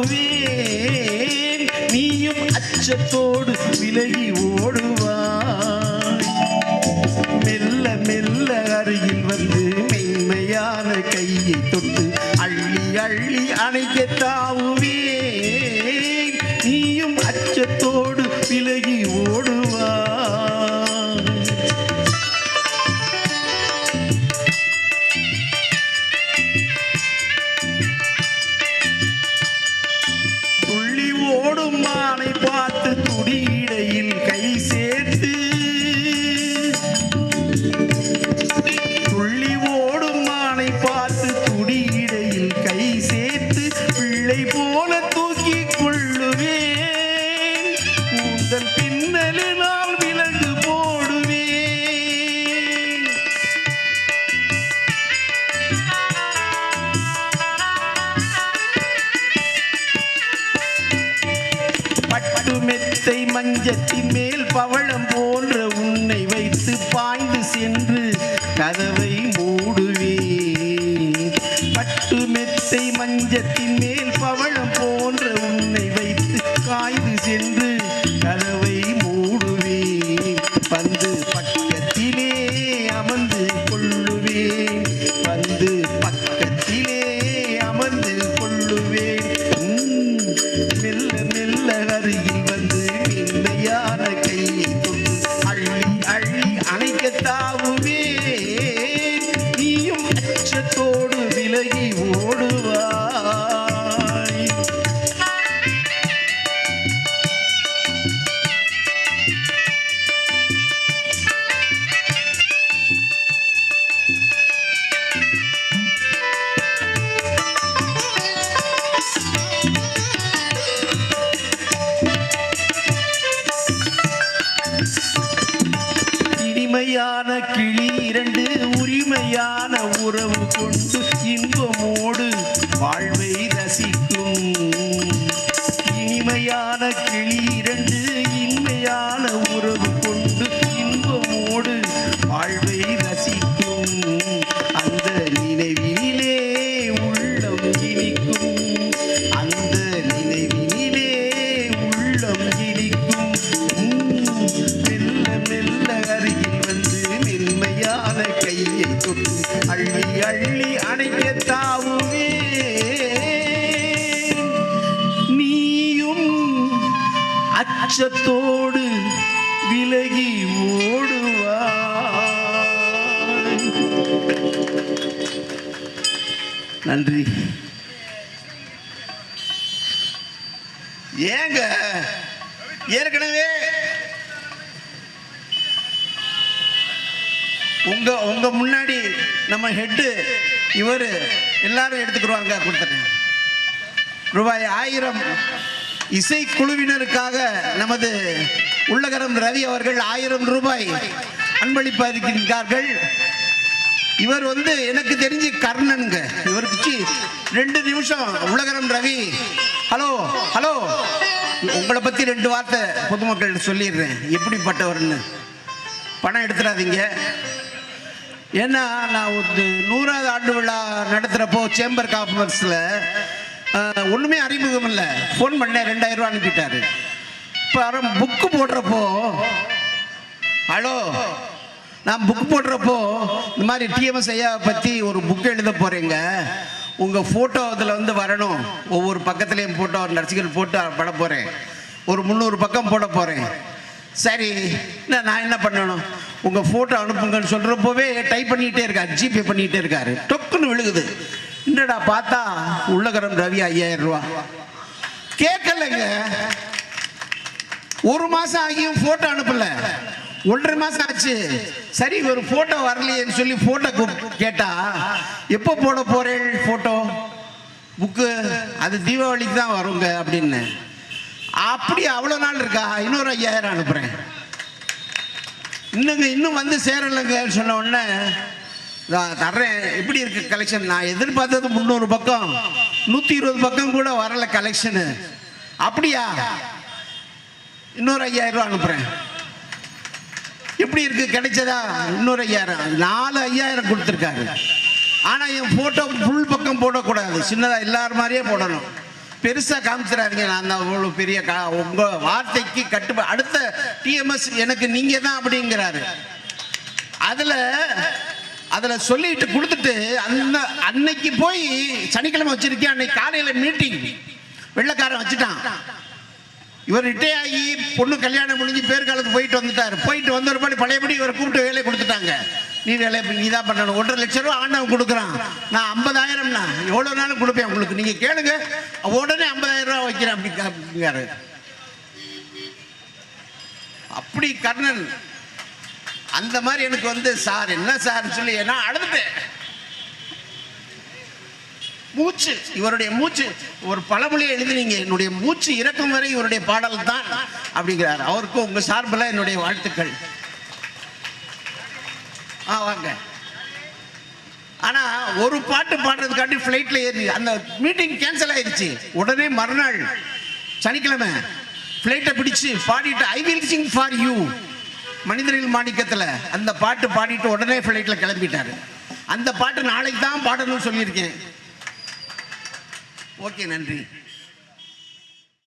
தாவுவேன், நீயும் அச்சத்தோடு விலகி ஓடுவாய். மெல்ல மெல்ல அருகில் வந்து மென்மையான கையை தொட்டு அள்ளி அள்ளி அணைக்க தாவுவேன், நீயும் அச்சத்தோடு விலகி ஓடுவாய். துள்ளி ஓடும் மானை பார்த்து துடியிடையில் கை சேர்த்து, துள்ளி ஓடும் மானை பார்த்து துடியிடையில் கை சேர்த்து பிள்ளை போல தூக்கி கொள்ளுவேன், கூந்தல் பின்னலினால் விலகு போடுவேன். பட்டு மெத்தை மஞ்சத்தின் மேல் பவளம் போன்ற உன்னை வைத்து பாய்ந்து சென்று கதவை மூடுவேன். பட்டு மெத்தை மஞ்சத்தின் மேல் பவளம் போன்ற உன்னை வைத்து காய்ந்து சென்று கதவை மூடுவேன். வந்து பக்கத்திலே அமர்ந்து கொள்ளுவேன், வந்து பக்கத்திலே அமர்ந்து கொள்ளுவேன். மெல்ல மெல்ல அருகில் வந்து மென்மையான கையை தொட்டு அள்ளி அள்ளி அணைக்க தாவுவேன், நீயும் அச்சத்தோடு விலகி ஓடுவாய். இனிமையான கிளி இரண்டு உரிமையான உறவு கொண்டு இன்பமோடு வாழ்வை ரசிக்கும். இனிமையான கிளி இரண்டு இனிமையான உறவு கொண்டு இன்பமோடு வாழ்வை ரசிக்கும். அந்த நினைவிலே உள்ளம் இனிக்கும், அந்த நினைவிலே உள்ளம் இனிக்கும். மெல்ல மெல்ல அருகில் வந்து மென்மையான கையை தொட்டு அள்ளி அள்ளி அணைக்க தாவுவேன், நீயும் அச்சத்தோடு விலகி ஓடுவாய். நன்றி. ஏங்க ஏற்கனவே உங்க முன்னாடி நம்ம ஹெட்டு இவர் எல்லாரும் எடுத்துக்கிடுவாங்க. கொடுத்துட்டேன் ரூபாய் 1000 இசைக்குழுவினருக்காக நமது உள்ளகரம் ரவி அவர்கள் 1000 ரூபாய் அன்பளிப்பு இருக்கின்றார்கள். இவர் வந்து எனக்கு தெரிஞ்சு கர்ணனுங்க. இவருக்கு 2 நிமிஷம் உள்ளகரம் ரவி, ஹலோ ஹலோ, உங்களை பத்தி 2 வார்த்தை பொதுமக்கள் சொல்லிடுறேன் எப்படிப்பட்டவர்னு. பணம் எடுத்துடாதீங்க. ஏன்னா நான் ஒரு 100வது ஆண்டு விழா நடத்துகிறப்போ சேம்பர் கான்ஃபரன்ஸில் ஒன்றுமே அறிமுகம் இல்லை. ஃபோன் பண்ணேன், 2000 ரூபா அனுப்பிட்டாரு. இப்போ புக்கு போடுறப்போ, ஹலோ, நான் புக் போடுறப்போ இந்த மாதிரி டிஎம்எஸ் ஐயா பற்றி ஒரு புக் எழுத போகிறேங்க, உங்கள் ஃபோட்டோ அதில் வந்து வரணும், ஒவ்வொரு பக்கத்துலேயும் ஃபோட்டோ நடிச்சுகள் போட்டு பட போகிறேன், ஒரு 300 பக்கம் போட போகிறேன். சரி, நான் என்ன பண்ணணும், உங்கள் ஃபோட்டோ அனுப்புங்கன்னு சொல்கிறப்போவே டைப் பண்ணிகிட்டே இருக்காரு, ஜிபே பண்ணிகிட்டே இருக்காரு. டொக்குன்னு விழுகுது. என்னடா பார்த்தா உள்ளகரம் ரவி 5000 ரூபா. கேட்கலைங்க. 1 மாதம் ஆகியும் ஃபோட்டோ அனுப்பல. 1.5 மாதம் ஆச்சு. சரி, ஒரு ஃபோட்டோ வரலையேன்னு சொல்லி ஃபோட்டோ கேட்டா, எப்போ போட போகிறேன் ஃபோட்டோ புக்கு, அது தீபாவளிக்கு தான் வருங்க அப்படின்னு. அப்படி அவ்வளோ நாள் இருக்கா, இன்னொரு 5000 அனுப்புகிறேன். இன்னும் வந்து சேரலைங்க சொன்ன உடனே நான் தர்றேன். எப்படி இருக்கு கலெக்ஷன்? நான் எதிர்பார்த்தது 300 பக்கம், 120 பக்கம் கூட வரல கலெக்ஷனு. அப்படியா, இன்னொரு 5000 ரூபா அனுப்புகிறேன். எப்படி இருக்கு, கிடைச்சதா? இன்னொரு 5000. 4 5000 கொடுத்துருக்காரு. ஆனால் என் ஃபோட்டோ ஃபுல் பக்கம் போடக்கூடாது, சின்னதாக எல்லாரும் மாதிரியே போடணும். பெருசா காமிச்சிடாதீங்க. நான் தான் அவ்வளோ பெரிய உங்க வார்த்தைக்கு கட்டு அடுத்த டிஎம்எஸ் எனக்கு நீங்க தான் அப்படிங்கிறாரு. அதுல சொல்லிட்டு கொடுத்துட்டு அன்னைக்கு போய் சனிக்கிழமை வச்சிருக்கேன். அன்னைக்கு காலையில மீட்டிங் வெள்ளக்காரன் வச்சுட்டான். இவர் ரிட்டையர் ஆகி பொண்ணு கல்யாணம் முடிஞ்சு பேர் காலத்துக்கு போயிட்டு வந்துட்டார். போயிட்டு வந்த ஒரு பாடி பழையபடி இவரை கூப்பிட்டு வேலையை கொடுத்துட்டாங்க. நீ வேலையை நீ தான் பண்ணணும். 1.5 லட்சம் ரூபா ஆண்டவன் கொடுக்குறான். நான் 50,000 எவ்வளோ நாளும் கொடுப்பேன் உங்களுக்கு, நீங்க கேளுங்க. உடனே 50,000 ரூபா வைக்கிறேன் அப்படிங்கிறாரு. அப்படி கர்ணன் அந்த மாதிரி எனக்கு வந்து சார் என்ன சார் சொல்லி நான் அழுதுட்டேன். மூச்சு, இவருடைய மூச்சு ஒரு பழமொழியை எழுதினீங்க, என்னுடைய மூச்சு இறக்கும் வரை இவருடைய பாடல் தான் அப்படிங்கிறார். அவருக்கும் உங்க சார்பில் என்னுடைய வாழ்த்துக்கள். வாங்க. ஆனா ஒரு பாட்டு பாடுறதுக்காண்டி ஃபிளைட்ல ஏறி அந்த மீட்டிங் கேன்சல் ஆயிடுச்சு. உடனே மறுநாள் சனிக்கிழமை ஃபிளைட்டை பிடிச்சு பாடிட்டு I will sing for you மனிதரில் மாணிக்கத்தில் அந்த பாட்டு பாடிட்டு உடனே ஃபிளைட்ல கிளம்பிட்டாரு. அந்த பாட்டு நாளைக்கு தான் பாடணும்னு சொல்லியிருக்கேன். ஓகே, நன்றி.